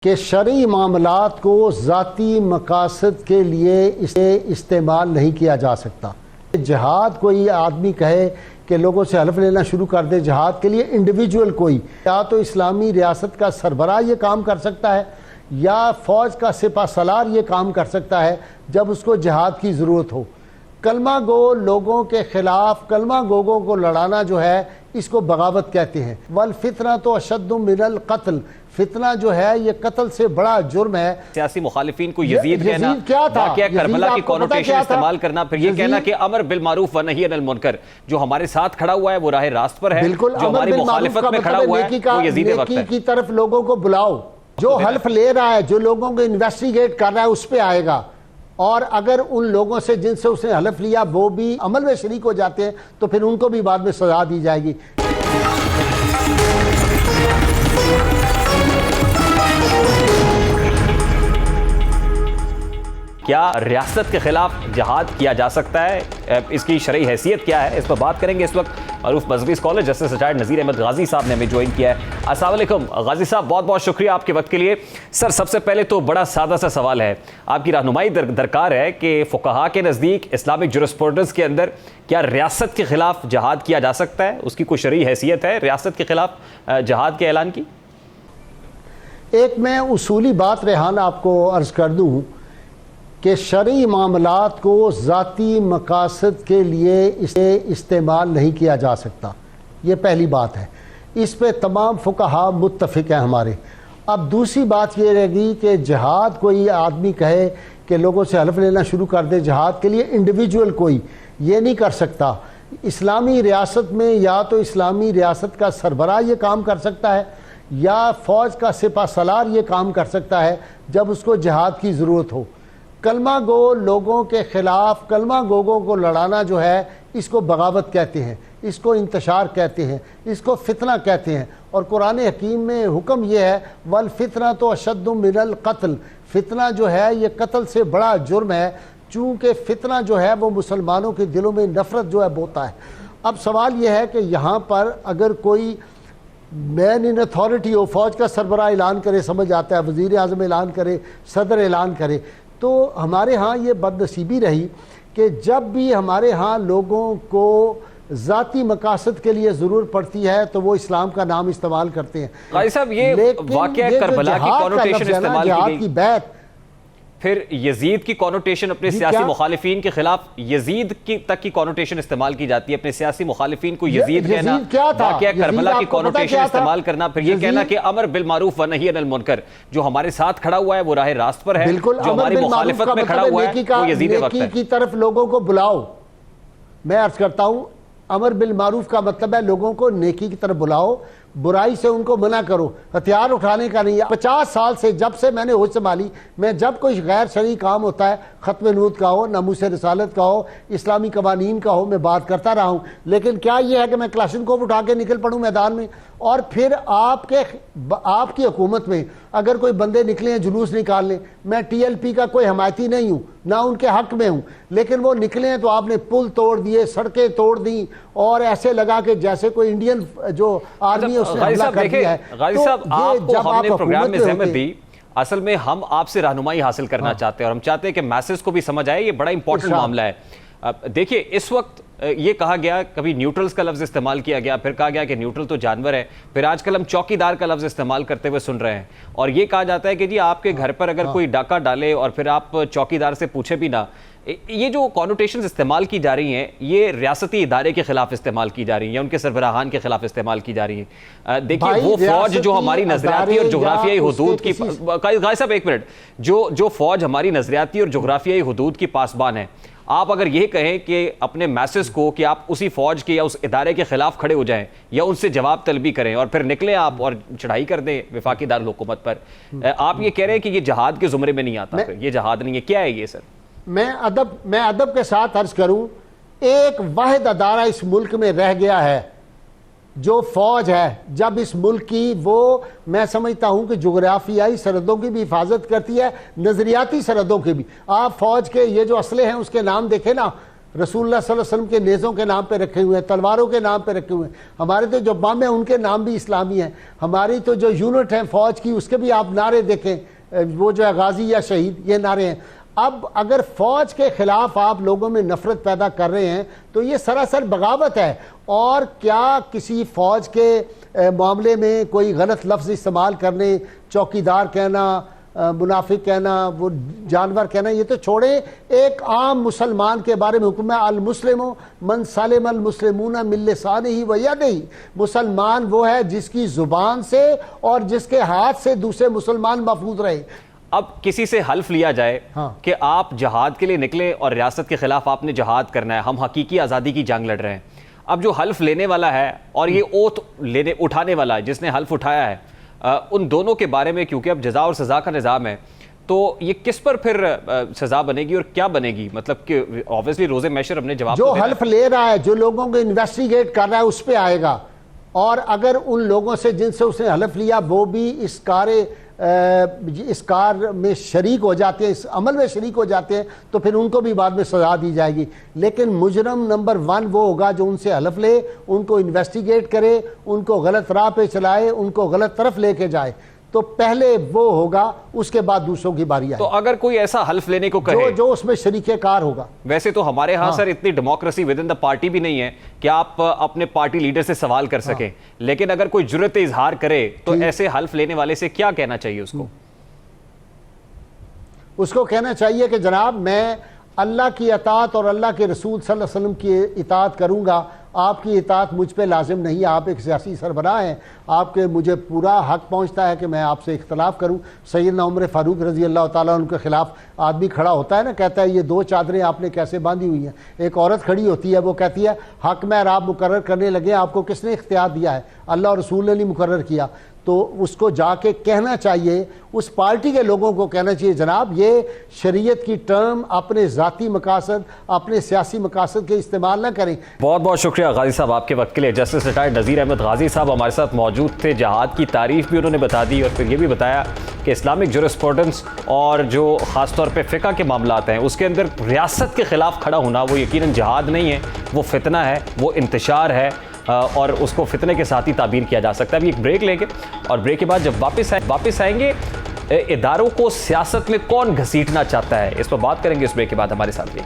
کہ شرعی معاملات کو ذاتی مقاصد کے لیے اسے استعمال نہیں کیا جا سکتا۔ جہاد کوئی آدمی کہے کہ لوگوں سے حلف لینا شروع کر دے جہاد کے لیے، انڈیویجول کوئی یا تو اسلامی ریاست کا سربراہ یہ کام کر سکتا ہے یا فوج کا سپہ سالار یہ کام کر سکتا ہے جب اس کو جہاد کی ضرورت ہو۔ کلمہ گو لوگوں کے خلاف کلمہ گوگوں کو لڑانا جو ہے اس کو بغاوت کہتے ہیں۔ والفتنہ تو اشد من القتل، فتنہ جو ہے یہ قتل سے بڑا جرم ہے۔ سیاسی مخالفین کو یزید کہنا، کیا تھا؟ واقعہ کربلا کی کونوٹیشن استعمال کرنا، پھر یہ کہنا کہ امر بالمعروف و نہی عن المنکر جو ہمارے ساتھ کھڑا ہوا ہے وہ راہ راست پر ہے، جو ہماری مخالفت میں کھڑا ہوا ہے وہ یزید وقت ہے۔ نیکی کی طرف لوگوں کو بلاؤ، جو حلف لے رہا ہے، جو لوگوں کو انویسٹیگیٹ کر رہا ہے اس پہ آئے گا، اور اگر ان لوگوں سے جن سے اس نے حلف لیا وہ بھی عمل میں شریک ہو جاتے ہیں تو پھر ان کو بھی بعد میں سزا دی جائے گی۔ کیا ریاست کے خلاف جہاد کیا جا سکتا ہے؟ اس کی شرعی حیثیت کیا ہے؟ اس پر بات کریں گے اس وقت معروف مذہبی scholar justice retired Nazir Ahmad Ghazi sahib نے ہمیں جوائن کیا ہے۔ السلام علیکم غازی صاحب، بہت بہت شکریہ آپ کے وقت کے لیے۔ سر سب سے پہلے تو بڑا سادہ سا سوال ہے، آپ کی رہنمائی درکار ہے کہ فقہا کے نزدیک اسلامک جورسپروڈنس کے اندر کیا ریاست کے خلاف جہاد کیا جا سکتا ہے؟ اس کی کوئی شرعی حیثیت ہے ریاست کے خلاف جہاد کے اعلان کی؟ ایک میں اصولی بات ریحان آپ کو عرض کر دوں کہ شرعی معاملات کو ذاتی مقاصد کے لیے اسے استعمال نہیں کیا جا سکتا، یہ پہلی بات ہے، اس پہ تمام فقہا متفق ہیں ہمارے۔ اب دوسری بات یہ رہے گی کہ جہاد کوئی آدمی کہے کہ لوگوں سے حلف لینا شروع کر دے جہاد کے لیے، انڈیویجول کوئی یہ نہیں کر سکتا۔ اسلامی ریاست میں یا تو اسلامی ریاست کا سربراہ یہ کام کر سکتا ہے یا فوج کا سپہ سالار یہ کام کر سکتا ہے جب اس کو جہاد کی ضرورت ہو۔ کلمہ گو لوگوں کے خلاف کلمہ گوگوں کو لڑانا جو ہے اس کو بغاوت کہتے ہیں، اس کو انتشار کہتے ہیں، اس کو فتنہ کہتے ہیں، اور قرآن حکیم میں حکم یہ ہے والفتنہ تو اشد من القتل، فتنہ جو ہے یہ قتل سے بڑا جرم ہے، چونکہ فتنہ جو ہے وہ مسلمانوں کے دلوں میں نفرت جو ہے بوتا ہے۔ اب سوال یہ ہے کہ یہاں پر اگر کوئی مین ان اتھارٹی ہو، فوج کا سربراہ اعلان کرے، سمجھ آتا ہے، وزیر اعظم اعلان کرے، صدر اعلان کرے، تو ہمارے ہاں یہ بد نصیبی رہی کہ جب بھی ہمارے ہاں لوگوں کو ذاتی مقاصد کے لیے ضرورت پڑتی ہے تو وہ اسلام کا نام استعمال کرتے ہیں۔ غازی صاحب یہ واقعہ کربلا کی کونوٹیشن استعمال کی گئی، پھر یزید کی کونوٹیشن اپنے سیاسی مخالفین کے خلاف یزید کی تک کی کونوٹیشن استعمال کی جاتی ہے، اپنے سیاسی مخالفین کو یزید کہنا، واقعہ کربلا کی کونوٹیشن استعمال کرنا، پھر یہ کہنا کہ امر بالمعروف و نہی عن المنکر جو ہمارے ساتھ کھڑا ہوا ہے وہ راہ راست پر ہے، جو ہماری مخالفت میں کھڑا ہوا ہے وہ یزید وقت ہے۔ نیکی کی طرف لوگوں کو بلاؤ، میں عرض کرتا ہوں امر بالمعروف کا مطلب ہے لوگوں کو نیکی کی طرف بلاؤ، برائی سے ان کو منع کرو، ہتھیار اٹھانے کا نہیں۔ 50 سال سے جب سے میں نے ہوش سنبھالی، میں جب کوئی غیر شرعی کام ہوتا ہے، ختم نبوت کا ہو، ناموس رسالت کا ہو، اسلامی قوانین کا ہو، میں بات کرتا رہا ہوں، لیکن کیا یہ ہے کہ میں کلاشنکوف اٹھا کے نکل پڑوں میدان میں؟ اور پھر آپ کی حکومت میں اگر کوئی بندے نکلے ہیں جلوس نکال لیں، میں ٹی ایل پی کا کوئی حمایتی نہیں ہوں، نہ ان کے حق میں ہوں، لیکن وہ نکلے ہیں تو آپ نے پل توڑ دیے، سڑکیں توڑ دیں، اور ایسے لگا کہ جیسے کوئی انڈین جو آرمی اس نے حملہ کر دیا ہے۔ غازی صاحب آپ کو ہم نے پروگرام میں زحمت دی، اصل میں ہم آپ سے رہنمائی حاصل کرنا چاہتے ہیں اور ہم چاہتے ہیں کہ میسج کو بھی سمجھ آئے، یہ بڑا امپورٹنٹ معاملہ ہے۔ دیکھیے اس وقت یہ کہا گیا، کبھی نیوٹرلز کا لفظ استعمال کیا گیا، پھر کہا گیا کہ نیوٹرل تو جانور ہے، پھر آج کل ہم چوکی دار کا لفظ استعمال کرتے ہوئے سن رہے ہیں، اور یہ کہا جاتا ہے کہ جی آپ کے گھر پر اگر کوئی ڈاکہ ڈالے اور پھر آپ چوکی دار سے پوچھے بھی نہ، یہ جو کونوٹیشنز استعمال کی جا رہی ہیں یہ ریاستی ادارے کے خلاف استعمال کی جا رہی ہیں یا ان کے سربراہان کے خلاف استعمال کی جا رہی ہیں۔ دیکھیے وہ فوج جو ہماری نظریاتی اور جغرافیائی حدود کی، غازی صاحب ایک منٹ، جو فوج ہماری نظریاتی اور جغرافیائی حدود کی پاسبان ہے، آپ اگر یہ کہیں کہ اپنے میسز کو کہ آپ اسی فوج کے یا اس ادارے کے خلاف کھڑے ہو جائیں یا ان سے جواب طلبی کریں اور پھر نکلیں آپ اور چڑھائی کر دیں وفاقی دارالحکومت پر، آپ یہ کہہ رہے ہیں کہ یہ جہاد کے زمرے میں نہیں آتا، پھر یہ جہاد نہیں ہے، کیا ہے یہ سر؟ میں ادب کے ساتھ عرض کروں، ایک واحد ادارہ اس ملک میں رہ گیا ہے جو فوج ہے، جب اس ملک کی وہ میں سمجھتا ہوں کہ جغرافیائی سرحدوں کی بھی حفاظت کرتی ہے، نظریاتی سرحدوں کی بھی۔ آپ فوج کے یہ جو اسلحے ہیں اس کے نام دیکھیں نا، رسول اللہ صلی اللہ علیہ وسلم کے نیزوں کے نام پہ رکھے ہوئے ہیں، تلواروں کے نام پہ رکھے ہوئے ہیں. ہمارے تو جو بم ہیں ان کے نام بھی اسلامی ہیں. ہماری تو جو یونٹ ہیں فوج کی اس کے بھی آپ نعرے دیکھیں، وہ جو ہے غازی یا شہید، یہ نعرے ہیں. اب اگر فوج کے خلاف آپ لوگوں میں نفرت پیدا کر رہے ہیں تو یہ سراسر بغاوت ہے. اور کیا کسی فوج کے معاملے میں کوئی غلط لفظ استعمال کرنے، چوکیدار کہنا، منافق کہنا، وہ جانور کہنا، یہ تو چھوڑیں. ایک عام مسلمان کے بارے میں حکم ہے المسلم من سلم المسلمون من لسانہ و یدہ. مسلمان وہ ہے جس کی زبان سے اور جس کے ہاتھ سے دوسرے مسلمان محفوظ رہے. اب کسی سے حلف لیا جائے کہ آپ جہاد کے لیے نکلے اور ریاست کے خلاف آپ نے جہاد کرنا ہے، ہم حقیقی آزادی کی جنگ لڑ رہے ہیں. اب جو حلف لینے والا ہے اور یہ اوتھ اٹھانے والا ہے جس نے حلف اٹھایا ہے، ان دونوں کے بارے میں کیونکہ اب جزا اور سزا کا نظام ہے تو یہ کس پر پھر سزا بنے گی اور کیا بنے گی؟ مطلب کہ obviously روز محشر ہم نے جواب جو حلف لے رہا ہے، جو لوگوں کو انویسٹیگیٹ کر رہا ہے اس پہ آئے گا. اور اگر ان لوگوں سے جن سے اس نے حلف لیا وہ بھی اس کار میں شریک ہو جاتے ہیں، اس عمل میں شریک ہو جاتے ہیں، تو پھر ان کو بھی بعد میں سزا دی جائے گی. لیکن مجرم نمبر 1 وہ ہوگا جو ان سے حلف لے، ان کو انویسٹیگیٹ کرے، ان کو غلط راہ پہ چلائے، ان کو غلط طرف لے کے جائے. تو پہلے وہ ہوگا، اس کے بعد دوسروں کی باری آئے. تو اگر کوئی ایسا حلف لینے کو کہے جو اس میں شریک کار ہوگا. ویسے تو ہمارے ہاں سر اتنی democracy with in the party بھی نہیں ہے کہ آپ اپنے پارٹی لیڈر سے سوال کر سکیں. لیکن اگر کوئی جرأت اظہار کرے تو ایسے حلف لینے والے سے کیا کہنا چاہیے اس کو؟ اس کو کہنا چاہیے کہ جناب میں اللہ کی اطاعت اور اللہ کے رسول صلی اللہ علیہ وسلم کی اطاعت کروں گا. آپ کی اطاعت مجھ پہ لازم نہیں ہے. آپ ایک سیاسی سربراہ ہیں، آپ کے مجھے پورا حق پہنچتا ہے کہ میں آپ سے اختلاف کروں. سیدنا عمر فاروق رضی اللہ تعالیٰ عنہ کے خلاف آدمی کھڑا ہوتا ہے نا، کہتا ہے یہ 2 چادریں آپ نے کیسے باندھی ہوئی ہیں. ایک عورت کھڑی ہوتی ہے، وہ کہتی ہے حق میں آپ مقرر کرنے لگے، آپ کو کس نے اختیار دیا ہے؟ اللہ اور رسول نے نہیں مقرر کیا. تو اس کو جا کے کہنا چاہیے، اس پارٹی کے لوگوں کو کہنا چاہیے جناب یہ شریعت کی ٹرم اپنے ذاتی مقاصد، اپنے سیاسی مقاصد کے استعمال نہ کریں. بہت بہت شکریہ غازی صاحب آپ کے وقت کے لیے. جسٹس ریٹائرڈ نذیر احمد غازی صاحب ہمارے ساتھ موجود تھے. جہاد کی تعریف بھی انہوں نے بتا دی اور پھر یہ بھی بتایا کہ اسلامک جورسپروڈنس اور جو خاص طور پہ فقہ کے معاملات ہیں اس کے اندر ریاست کے خلاف کھڑا ہونا وہ یقیناً جہاد نہیں ہے، وہ فتنہ ہے، وہ انتشار ہے اور اس کو فتنے کے ساتھ ہی تعبیر کیا جا سکتا ہے. ابھی ایک بریک لیں گے اور بریک کے بعد جب واپس آئیں گے اداروں کو سیاست میں کون گھسیٹنا چاہتا ہے اس پر بات کریں گے. اس بریک کے بعد ہمارے ساتھ بھی